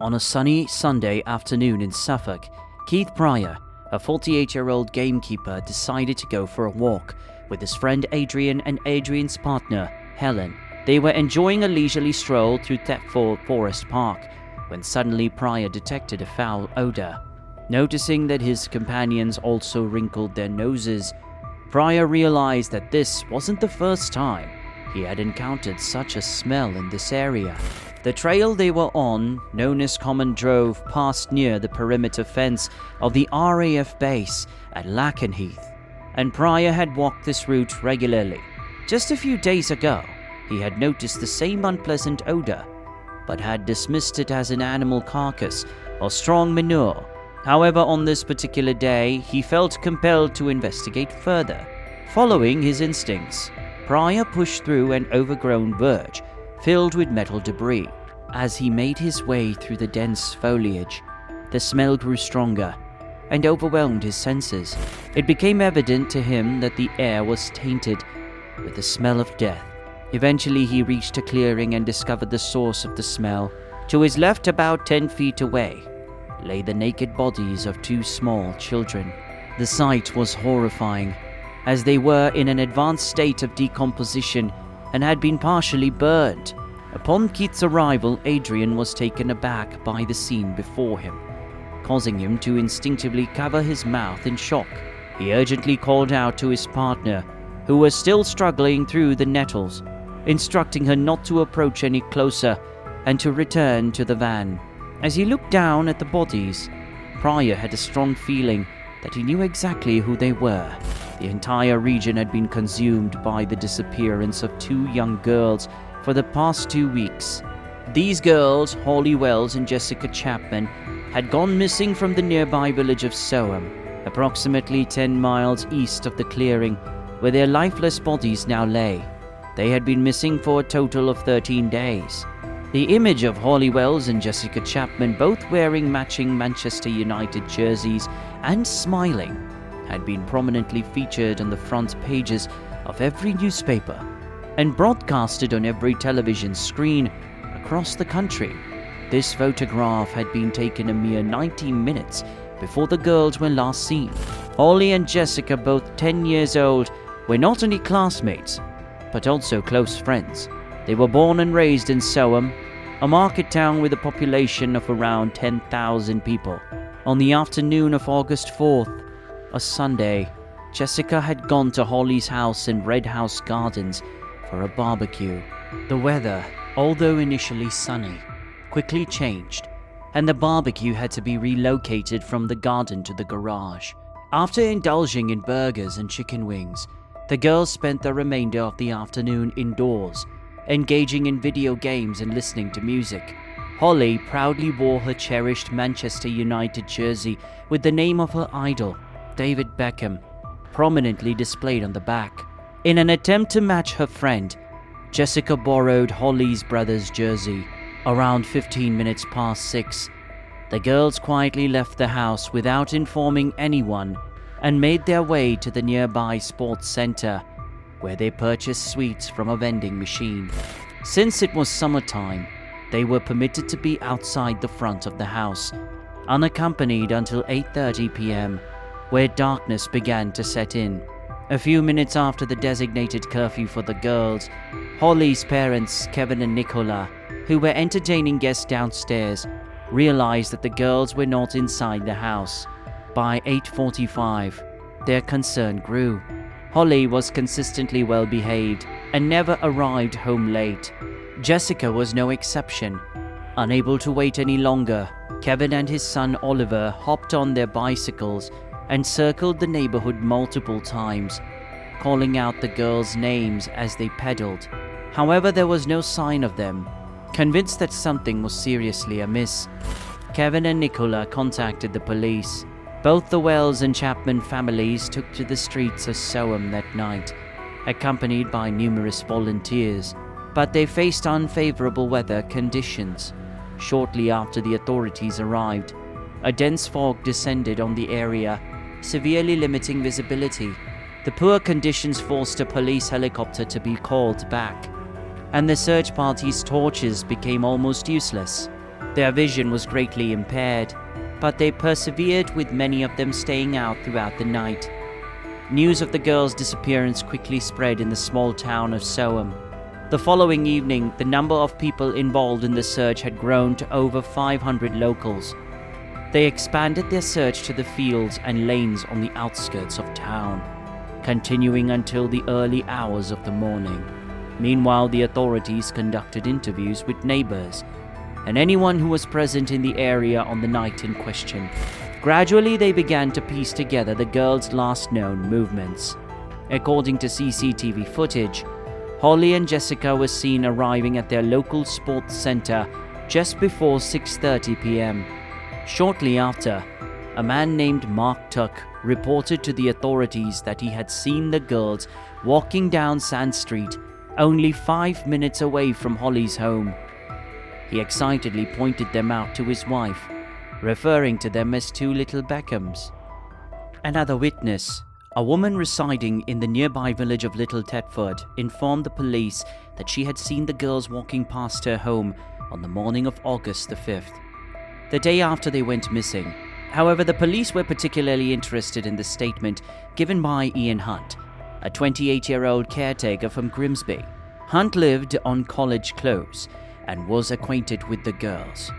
On a sunny Sunday afternoon in Suffolk, Keith Pryor, a 48-year-old gamekeeper, decided to go for a walk with his friend Adrian and Adrian's partner, Helen. They were enjoying a leisurely stroll through Thetford Forest Park when suddenly Pryor detected a foul odor. Noticing that his companions also wrinkled their noses, Pryor realized that this wasn't the first time he had encountered such a smell in this area. The trail they were on, known as Common Drove, passed near the perimeter fence of the RAF base at Lakenheath, and Pryor had walked this route regularly. Just a few days ago, he had noticed the same unpleasant odor, but had dismissed it as an animal carcass or strong manure. However, on this particular day, he felt compelled to investigate further. Following his instincts, Pryor pushed through an overgrown verge filled with metal debris. As he made his way through the dense foliage, the smell grew stronger and overwhelmed his senses. It became evident to him that the air was tainted with the smell of death. Eventually, he reached a clearing and discovered the source of the smell. To his left, about 10 feet away, lay the naked bodies of 2 small children. The sight was horrifying, as they were in an advanced state of decomposition and had been partially burned. Upon Keith's arrival, Adrian was taken aback by the scene before him, causing him to instinctively cover his mouth in shock. He urgently called out to his partner, who was still struggling through the nettles, instructing her not to approach any closer and to return to the van. As he looked down at the bodies, Pryor had a strong feeling that he knew exactly who they were. The entire region had been consumed by the disappearance of 2 young girls for the past 2 weeks. These girls, Holly Wells and Jessica Chapman, had gone missing from the nearby village of Soham, approximately 10 miles east of the clearing where their lifeless bodies now lay. They had been missing for a total of 13 days. The image of Holly Wells and Jessica Chapman, both wearing matching Manchester United jerseys and smiling, had been prominently featured on the front pages of every newspaper and broadcasted on every television screen across the country. This photograph had been taken a mere 19 minutes before the girls were last seen. Holly and Jessica, both 10 years old, were not only classmates, but also close friends. They were born and raised in Soham, a market town with a population of around 10,000 people. On the afternoon of August 4th, a Sunday, Jessica had gone to Holly's house in Red House Gardens for a barbecue. The weather, although initially sunny, quickly changed, and the barbecue had to be relocated from the garden to the garage. After indulging in burgers and chicken wings, the girls spent the remainder of the afternoon indoors, engaging in video games and listening to music. Holly proudly wore her cherished Manchester United jersey with the name of her idol, David Beckham, prominently displayed on the back. In an attempt to match her friend, Jessica borrowed Holly's brother's jersey. Around 15 minutes past 6, the girls quietly left the house without informing anyone and made their way to the nearby sports center, where they purchased sweets from a vending machine. Since it was summertime, they were permitted to be outside the front of the house, unaccompanied until 8:30 p.m., where darkness began to set in. A few minutes after the designated curfew for the girls, Holly's parents, Kevin and Nicola, who were entertaining guests downstairs, realized that the girls were not inside the house. By 8:45, their concern grew. Holly was consistently well behaved and never arrived home late. Jessica was no exception. Unable to wait any longer, Kevin and his son Oliver hopped on their bicycles and circled the neighborhood multiple times, calling out the girls' names as they pedaled. However, there was no sign of them. Convinced that something was seriously amiss, Kevin and Nicola contacted the police. Both the Wells and Chapman families took to the streets of Soham that night, accompanied by numerous volunteers, but they faced unfavorable weather conditions. Shortly after the authorities arrived, a dense fog descended on the area, severely limiting visibility. The poor conditions forced a police helicopter to be called back, and the search party's torches became almost useless. Their vision was greatly impaired, but they persevered, with many of them staying out throughout the night. News of the girls' disappearance quickly spread in the small town of Soham. The following evening, the number of people involved in the search had grown to over 500 locals. They expanded their search to the fields and lanes on the outskirts of town, continuing until the early hours of the morning. Meanwhile, the authorities conducted interviews with neighbors and anyone who was present in the area on the night in question. Gradually, they began to piece together the girls' last known movements. According to CCTV footage, Holly and Jessica were seen arriving at their local sports center just before 6:30 p.m. Shortly after, a man named Mark Tuck reported to the authorities that he had seen the girls walking down Sand Street, only 5 minutes away from Holly's home. He excitedly pointed them out to his wife, referring to them as two little Beckhams. Another witness, a woman residing in the nearby village of Little Thetford, informed the police that she had seen the girls walking past her home on the morning of August the 5th, the day after they went missing. However, the police were particularly interested in the statement given by Ian Hunt, a 28-year-old caretaker from Grimsby. Hunt lived on College Close and was acquainted with the girls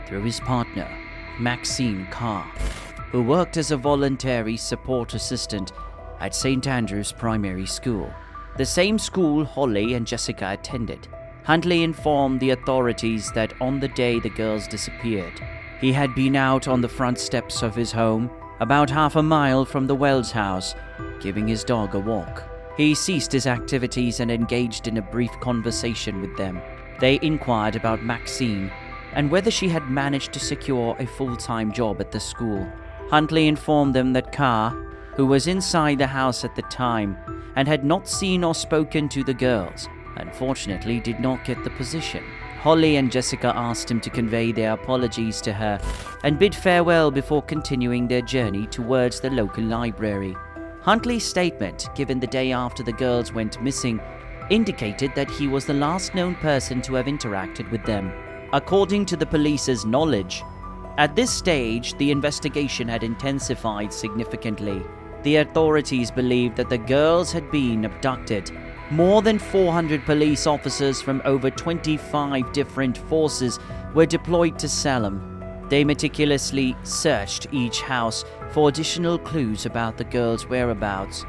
through his partner, Maxine Carr, who worked as a voluntary support assistant at St. Andrew's Primary School, the same school Holly and Jessica attended. Huntley informed the authorities that on the day the girls disappeared, he had been out on the front steps of his home, about half a mile from the Wells house, giving his dog a walk. He ceased his activities and engaged in a brief conversation with them. They inquired about Maxine and whether she had managed to secure a full-time job at the school. Huntley informed them that Carr, who was inside the house at the time and had not seen or spoken to the girls, unfortunately did not get the position. Holly and Jessica asked him to convey their apologies to her and bid farewell before continuing their journey towards the local library. Huntley's statement, given the day after the girls went missing, indicated that he was the last known person to have interacted with them. According to the police's knowledge, at this stage, the investigation had intensified significantly. The authorities believed that the girls had been abducted. More than 400 police officers from over 25 different forces were deployed to Salem. They meticulously searched each house for additional clues about the girls' whereabouts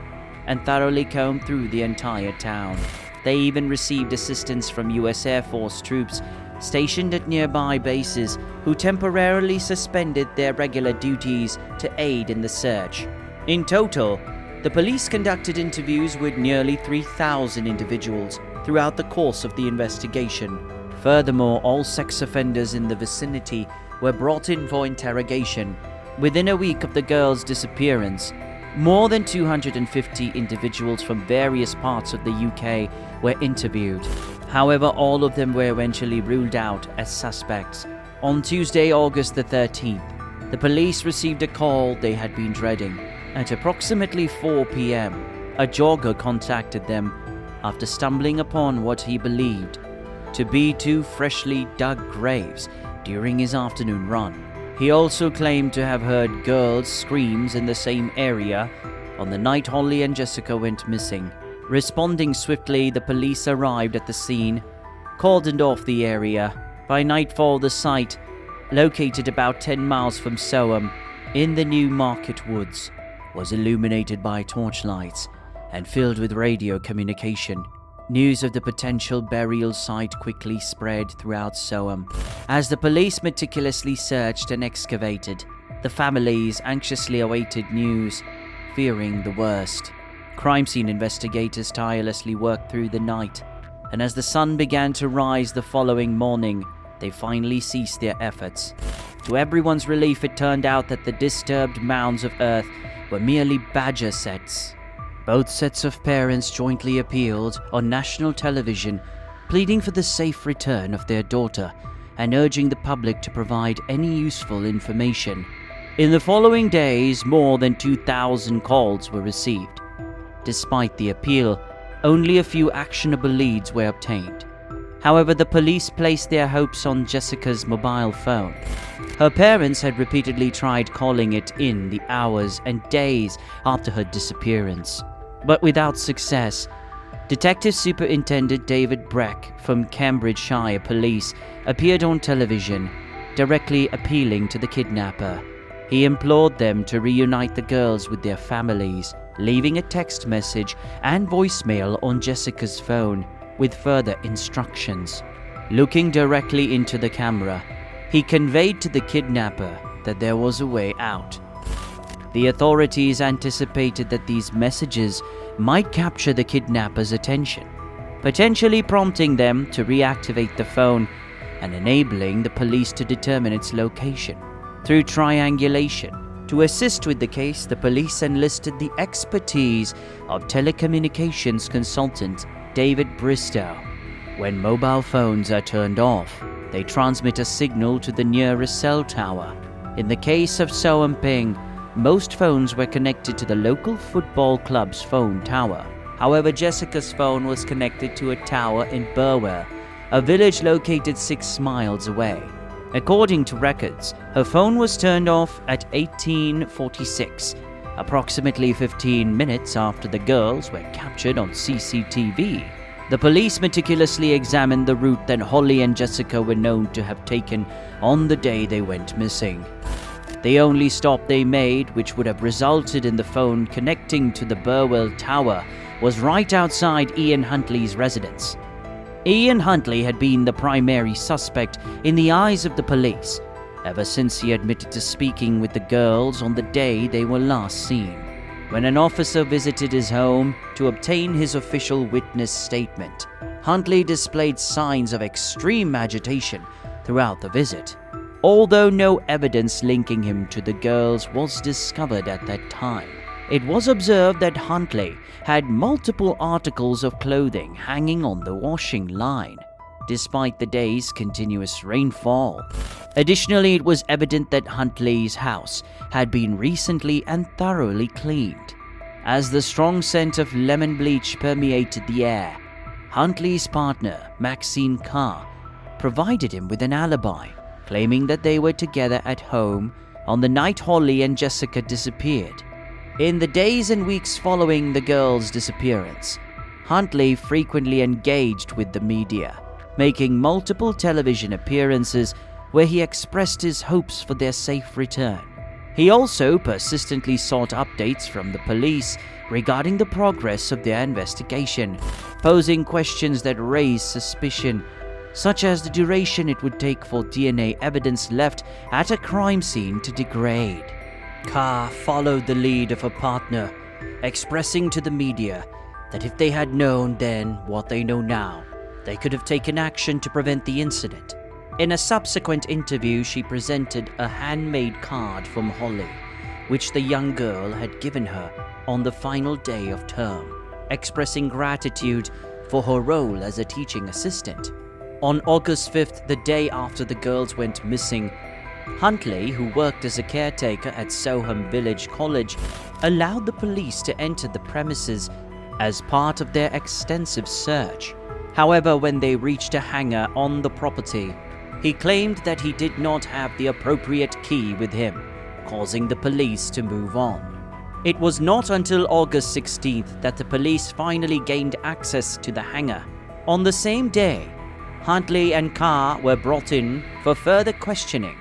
and thoroughly combed through the entire town. They even received assistance from U.S. Air Force troops stationed at nearby bases who temporarily suspended their regular duties to aid in the search. In total, the police conducted interviews with nearly 3,000 individuals throughout the course of the investigation. Furthermore, all sex offenders in the vicinity were brought in for interrogation. Within a week of the girls' disappearance, more than 250 individuals from various parts of the UK were interviewed. However, all of them were eventually ruled out as suspects. On Tuesday, August the 13th, the police received a call they had been dreading. At approximately 4 p.m., a jogger contacted them after stumbling upon what he believed to be two freshly dug graves during his afternoon run. He also claimed to have heard girls' screams in the same area on the night Holly and Jessica went missing. Responding swiftly, the police arrived at the scene, cordoned off the area. By nightfall, the site, located about 10 miles from Soham in the New Market Woods, was illuminated by torchlights and filled with radio communication. News of the potential burial site quickly spread throughout Soham. As the police meticulously searched and excavated, the families anxiously awaited news, fearing the worst. Crime scene investigators tirelessly worked through the night, and as the sun began to rise the following morning, they finally ceased their efforts. To everyone's relief, it turned out that the disturbed mounds of earth were merely badger sets. Both sets of parents jointly appealed on national television, pleading for the safe return of their daughter and urging the public to provide any useful information. In the following days, more than 2,000 calls were received. Despite the appeal, only a few actionable leads were obtained. However, the police placed their hopes on Jessica's mobile phone. Her parents had repeatedly tried calling it in the hours and days after her disappearance, but without success. Detective Superintendent David Breck from Cambridgeshire Police appeared on television, directly appealing to the kidnapper. He implored them to reunite the girls with their families, leaving a text message and voicemail on Jessica's phone with further instructions. Looking directly into the camera, he conveyed to the kidnapper that there was a way out. The authorities anticipated that these messages might capture the kidnapper's attention, potentially prompting them to reactivate the phone and enabling the police to determine its location through triangulation. To assist with the case, the police enlisted the expertise of telecommunications consultant David Bristow. When mobile phones are turned off, they transmit a signal to the nearest cell tower. In the case of Soham Ping, most phones were connected to the local football club's phone tower. However, Jessica's phone was connected to a tower in Burwell, a village located 6 miles away. According to records, her phone was turned off at 1846, approximately 15 minutes after the girls were captured on CCTV. The police meticulously examined the route that Holly and Jessica were known to have taken on the day they went missing. The only stop they made, which would have resulted in the phone connecting to the Burwell Tower, was right outside Ian Huntley's residence. Ian Huntley had been the primary suspect in the eyes of the police ever since he admitted to speaking with the girls on the day they were last seen. When an officer visited his home to obtain his official witness statement, Huntley displayed signs of extreme agitation throughout the visit, although no evidence linking him to the girls was discovered at that time. It was observed that Huntley had multiple articles of clothing hanging on the washing line, despite the day's continuous rainfall. Additionally, it was evident that Huntley's house had been recently and thoroughly cleaned. As the strong scent of lemon bleach permeated the air, Huntley's partner, Maxine Carr, provided him with an alibi, claiming that they were together at home on the night Holly and Jessica disappeared. In the days and weeks following the girls' disappearance, Huntley frequently engaged with the media, making multiple television appearances where he expressed his hopes for their safe return. He also persistently sought updates from the police regarding the progress of their investigation, posing questions that raised suspicion, such as the duration it would take for DNA evidence left at a crime scene to degrade. Carr followed the lead of her partner, expressing to the media that if they had known then what they know now, they could have taken action to prevent the incident. In a subsequent interview, she presented a handmade card from Holly, which the young girl had given her on the final day of term, expressing gratitude for her role as a teaching assistant. On August 5th, the day after the girls went missing, Huntley, who worked as a caretaker at Soham Village College, allowed the police to enter the premises as part of their extensive search. However, when they reached a hangar on the property, he claimed that he did not have the appropriate key with him, causing the police to move on. It was not until August 16th that the police finally gained access to the hangar. On the same day, Huntley and Carr were brought in for further questioning.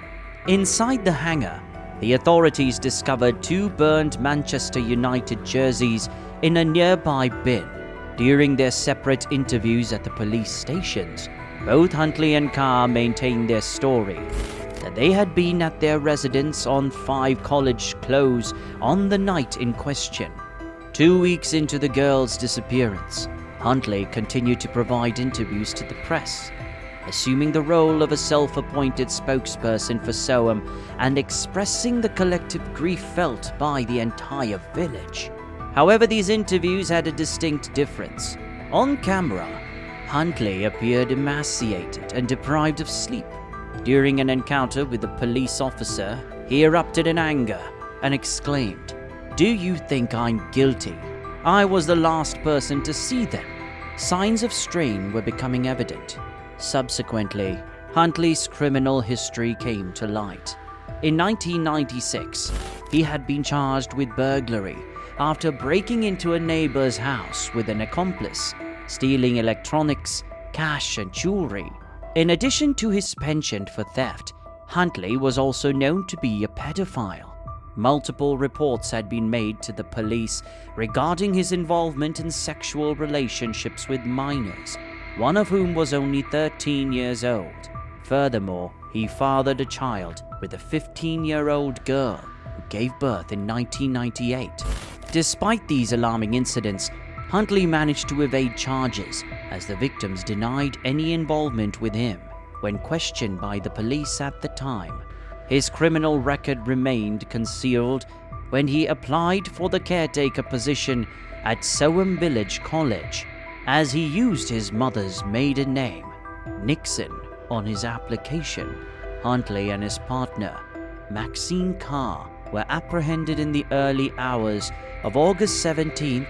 Inside the hangar, the authorities discovered 2 burned Manchester United jerseys in a nearby bin. During their separate interviews at the police stations, both Huntley and Carr maintained their story that they had been at their residence on 5 College Close on the night in question. 2 weeks into the girls' disappearance, Huntley continued to provide interviews to the press, assuming the role of a self-appointed spokesperson for Soham and expressing the collective grief felt by the entire village. However, these interviews had a distinct difference. On camera, Huntley appeared emaciated and deprived of sleep. During an encounter with a police officer, he erupted in anger and exclaimed, "Do you think I'm guilty? I was the last person to see them." Signs of strain were becoming evident. Subsequently, Huntley's criminal history came to light. In 1996, he had been charged with burglary after breaking into a neighbor's house with an accomplice, stealing electronics, cash, and jewelry. In addition to his penchant for theft, Huntley was also known to be a pedophile. Multiple reports had been made to the police regarding his involvement in sexual relationships with minors, one of whom was only 13 years old. Furthermore, he fathered a child with a 15-year-old girl who gave birth in 1998. Despite these alarming incidents, Huntley managed to evade charges as the victims denied any involvement with him when questioned by the police at the time. His criminal record remained concealed when he applied for the caretaker position at Soham Village College, as he used his mother's maiden name, Nixon, on his application. Huntley and his partner, Maxine Carr, were apprehended in the early hours of August 17th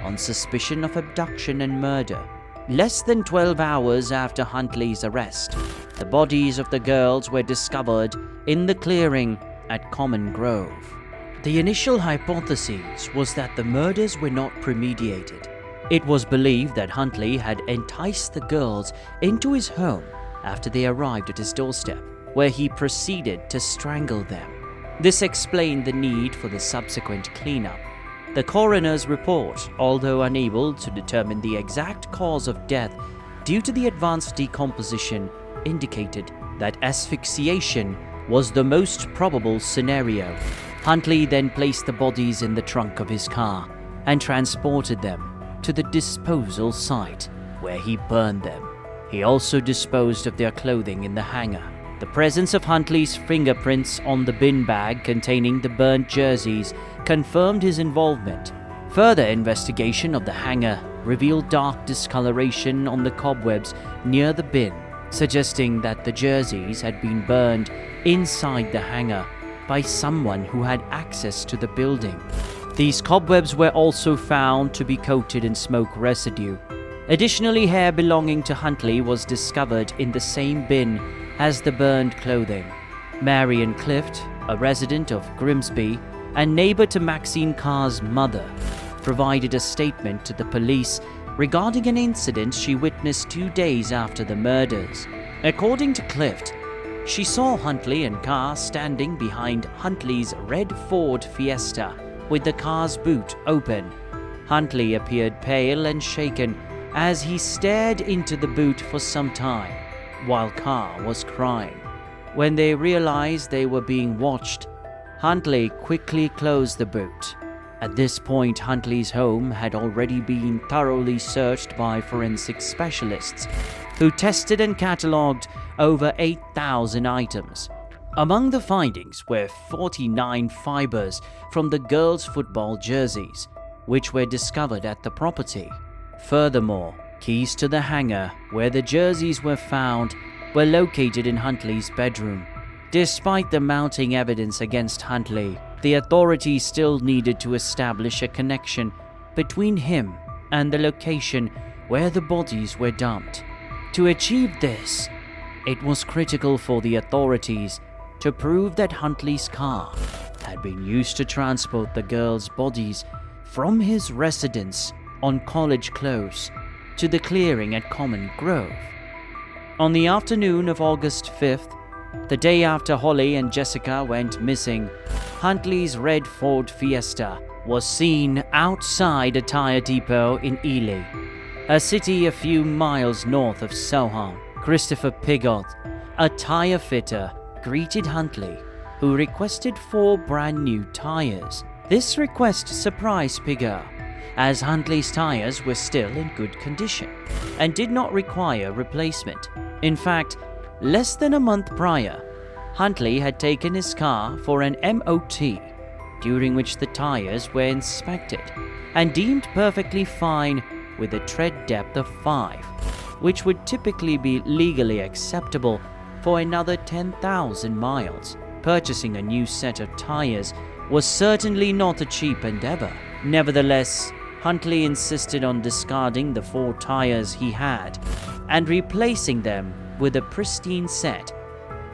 on suspicion of abduction and murder. Less than 12 hours after Huntley's arrest, the bodies of the girls were discovered in the clearing at Common Grove. The initial hypothesis was that the murders were not premeditated. It was believed that Huntley had enticed the girls into his home after they arrived at his doorstep, where he proceeded to strangle them. This explained the need for the subsequent cleanup. The coroner's report, although unable to determine the exact cause of death due to the advanced decomposition, indicated that asphyxiation was the most probable scenario. Huntley then placed the bodies in the trunk of his car and transported them to the disposal site, where he burned them. He also disposed of their clothing in the hangar. The presence of Huntley's fingerprints on the bin bag containing the burnt jerseys confirmed his involvement. Further investigation of the hangar revealed dark discoloration on the cobwebs near the bin, suggesting that the jerseys had been burned inside the hangar by someone who had access to the building. These cobwebs were also found to be coated in smoke residue. Additionally, hair belonging to Huntley was discovered in the same bin as the burned clothing. Marion Clift, a resident of Grimsby and neighbor to Maxine Carr's mother, provided a statement to the police regarding an incident she witnessed 2 days after the murders. According to Clift, she saw Huntley and Carr standing behind Huntley's red Ford Fiesta with the car's boot open. Huntley appeared pale and shaken as he stared into the boot for some time, while Carr was crying. When they realized they were being watched, Huntley quickly closed the boot. At this point, Huntley's home had already been thoroughly searched by forensic specialists, who tested and catalogued over 8,000 items. Among the findings were 49 fibers from the girls' football jerseys, which were discovered at the property. Furthermore, keys to the hangar where the jerseys were found were located in Huntley's bedroom. Despite the mounting evidence against Huntley, the authorities still needed to establish a connection between him and the location where the bodies were dumped. To achieve this, it was critical for the authorities to prove that Huntley's car had been used to transport the girls' bodies from his residence on College Close to the clearing at Common Grove. On the afternoon of August 5th, the day after Holly and Jessica went missing, Huntley's red Ford Fiesta was seen outside a tire depot in Ely, a city a few miles north of Soham. Christopher Pigott, a tire fitter, greeted Huntley, who requested 4 brand new tires. This request surprised Pigott, as Huntley's tires were still in good condition and did not require replacement. In fact, less than a month prior, Huntley had taken his car for an MOT, during which the tires were inspected and deemed perfectly fine with a tread depth of 5, which would typically be legally acceptable for another 10,000 miles. Purchasing a new set of tires was certainly not a cheap endeavor. Nevertheless, Huntley insisted on discarding the 4 tires he had and replacing them with a pristine set,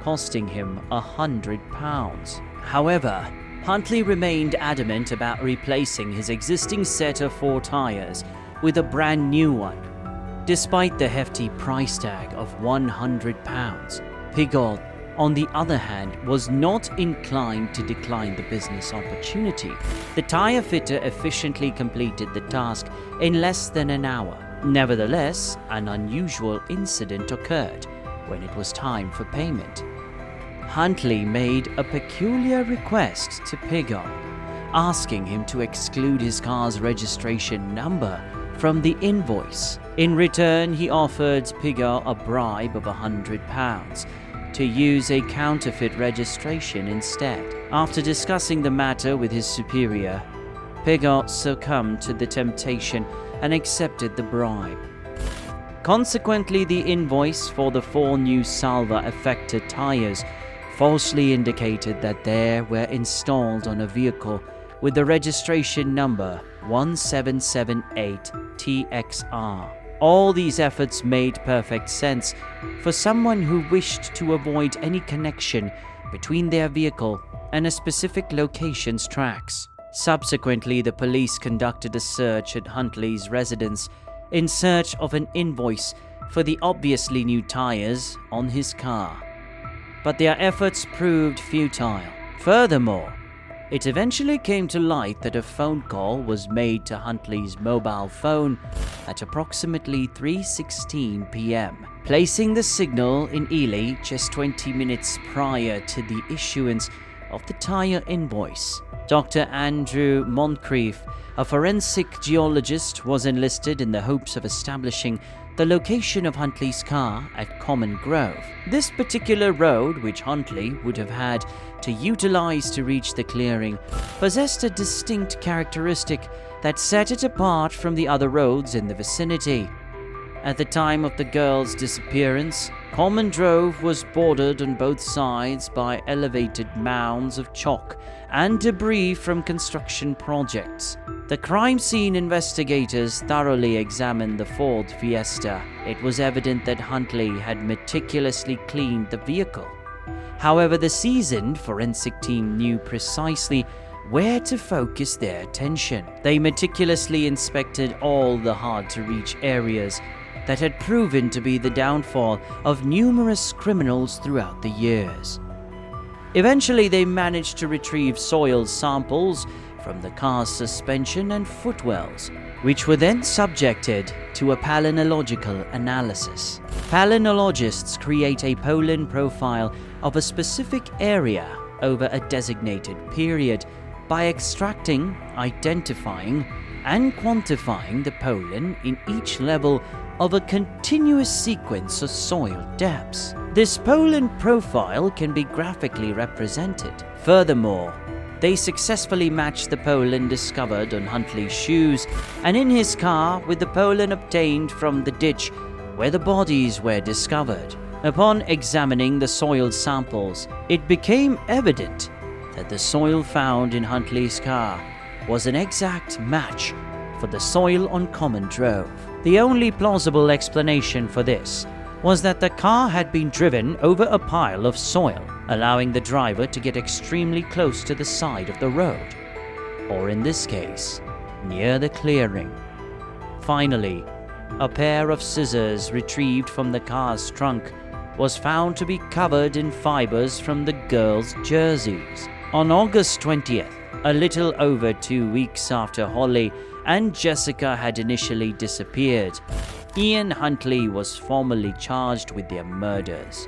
costing him £100. However, Huntley remained adamant about replacing his existing set of 4 tires with a brand new one. Despite the hefty price tag of £100, Pigott, on the other hand, was not inclined to decline the business opportunity. The tire fitter efficiently completed the task in less than an hour. Nevertheless, an unusual incident occurred when it was time for payment. Huntley made a peculiar request to Pigott, asking him to exclude his car's registration number from the invoice. In return, he offered Pigott a bribe of £100 to use a counterfeit registration instead. After discussing the matter with his superior, Pigott succumbed to the temptation and accepted the bribe. Consequently, the invoice for the 4 new Salva-affected tires falsely indicated that they were installed on a vehicle with the registration number 1778TXR. All these efforts made perfect sense for someone who wished to avoid any connection between their vehicle and a specific location's tracks. Subsequently, the police conducted a search at Huntley's residence in search of an invoice for the obviously new tires on his car, but their efforts proved futile. Furthermore, it eventually came to light that a phone call was made to Huntley's mobile phone at approximately 3:16 p.m., placing the signal in Ely just 20 minutes prior to the issuance of the tire invoice. Dr. Andrew Moncrief, a forensic geologist, was enlisted in the hopes of establishing the location of Huntley's car at Common Grove. This particular road, which Huntley would have had to utilize to reach the clearing, possessed a distinct characteristic that set it apart from the other roads in the vicinity. At the time of the girl's disappearance, Common Grove was bordered on both sides by elevated mounds of chalk and debris from construction projects. The crime scene investigators thoroughly examined the Ford Fiesta. It was evident that Huntley had meticulously cleaned the vehicle. However, the seasoned forensic team knew precisely where to focus their attention. They meticulously inspected all the hard-to-reach areas that had proven to be the downfall of numerous criminals throughout the years. Eventually, they managed to retrieve soil samples from the car's suspension and footwells, which were then subjected to a palynological analysis. Palynologists create a pollen profile of a specific area over a designated period by extracting, identifying, and quantifying the pollen in each level of a continuous sequence of soil depths. This pollen profile can be graphically represented. Furthermore, they successfully matched the pollen discovered on Huntley's shoes and in his car with the pollen obtained from the ditch where the bodies were discovered. Upon examining the soil samples, it became evident that the soil found in Huntley's car was an exact match for the soil on Common Grove. The only plausible explanation for this was that the car had been driven over a pile of soil, allowing the driver to get extremely close to the side of the road, or in this case, near the clearing. Finally, a pair of scissors retrieved from the car's trunk was found to be covered in fibers from the girls' jerseys. On August 20th, a little over 2 weeks after Holly and Jessica had initially disappeared, Ian Huntley was formally charged with their murders.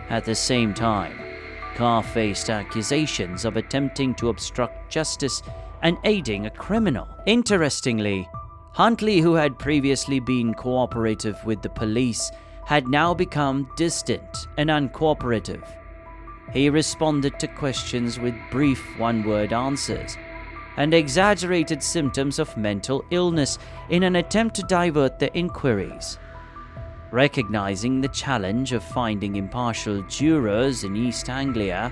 At the same time, Carr faced accusations of attempting to obstruct justice and aiding a criminal. Interestingly, Huntley, who had previously been cooperative with the police, had now become distant and uncooperative. He responded to questions with brief one-word answers and exaggerated symptoms of mental illness in an attempt to divert the inquiries. Recognizing the challenge of finding impartial jurors in East Anglia,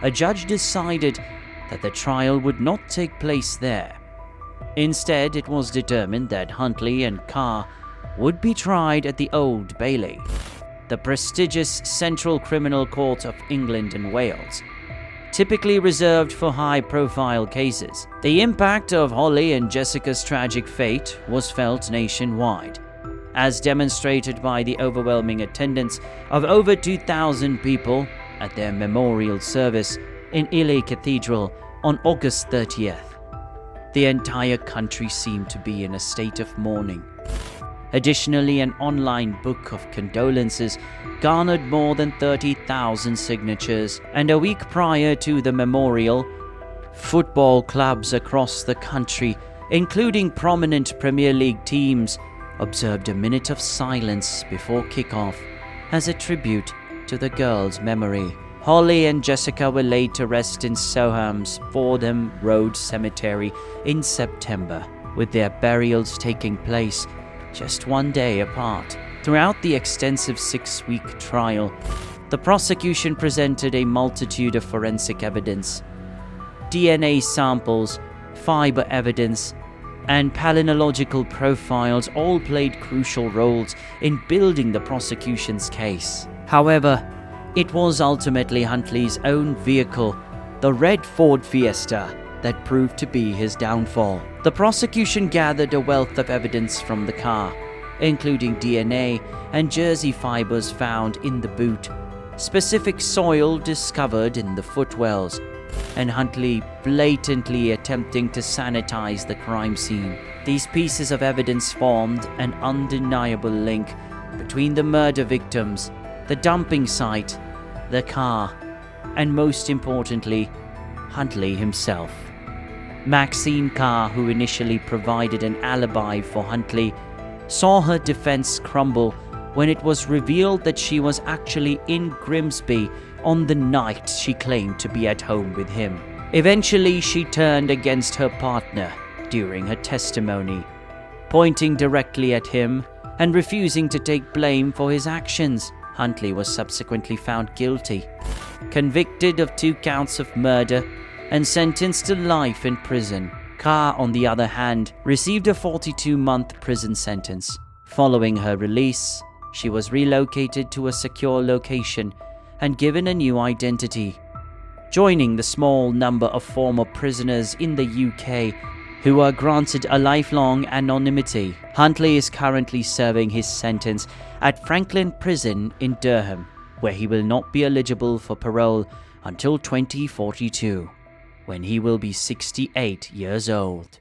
a judge decided that the trial would not take place there. Instead, it was determined that Huntley and Carr would be tried at the Old Bailey, the prestigious Central Criminal Court of England and Wales, typically reserved for high-profile cases. The impact of Holly and Jessica's tragic fate was felt nationwide, as demonstrated by the overwhelming attendance of over 2,000 people at their memorial service in Ely Cathedral on August 30th. The entire country seemed to be in a state of mourning. Additionally, an online book of condolences garnered more than 30,000 signatures, and a week prior to the memorial, football clubs across the country, including prominent Premier League teams, observed a minute of silence before kickoff as a tribute to the girl's memory. Holly and Jessica were laid to rest in Soham's Fordham Road Cemetery in September, with their burials taking place just one day apart. Throughout the extensive 6-week trial, the prosecution presented a multitude of forensic evidence. DNA samples, fiber evidence, and palynological profiles all played crucial roles in building the prosecution's case. However, it was ultimately Huntley's own vehicle, the red Ford Fiesta, that proved to be his downfall. The prosecution gathered a wealth of evidence from the car, including DNA and jersey fibers found in the boot, specific soil discovered in the footwells, and Huntley blatantly attempting to sanitize the crime scene. These pieces of evidence formed an undeniable link between the murder victims, the dumping site, the car, and most importantly, Huntley himself. Maxine Carr, who initially provided an alibi for Huntley, saw her defense crumble when it was revealed that she was actually in Grimsby on the night she claimed to be at home with him. Eventually, she turned against her partner during her testimony, pointing directly at him and refusing to take blame for his actions. Huntley was subsequently found guilty, convicted of 2 counts of murder, and sentenced to life in prison. Carr, on the other hand, received a 42-month prison sentence. Following her release, she was relocated to a secure location and given a new identity, joining the small number of former prisoners in the UK who are granted a lifelong anonymity. Huntley is currently serving his sentence at Franklin Prison in Durham, where he will not be eligible for parole until 2042. When he will be 68 years old.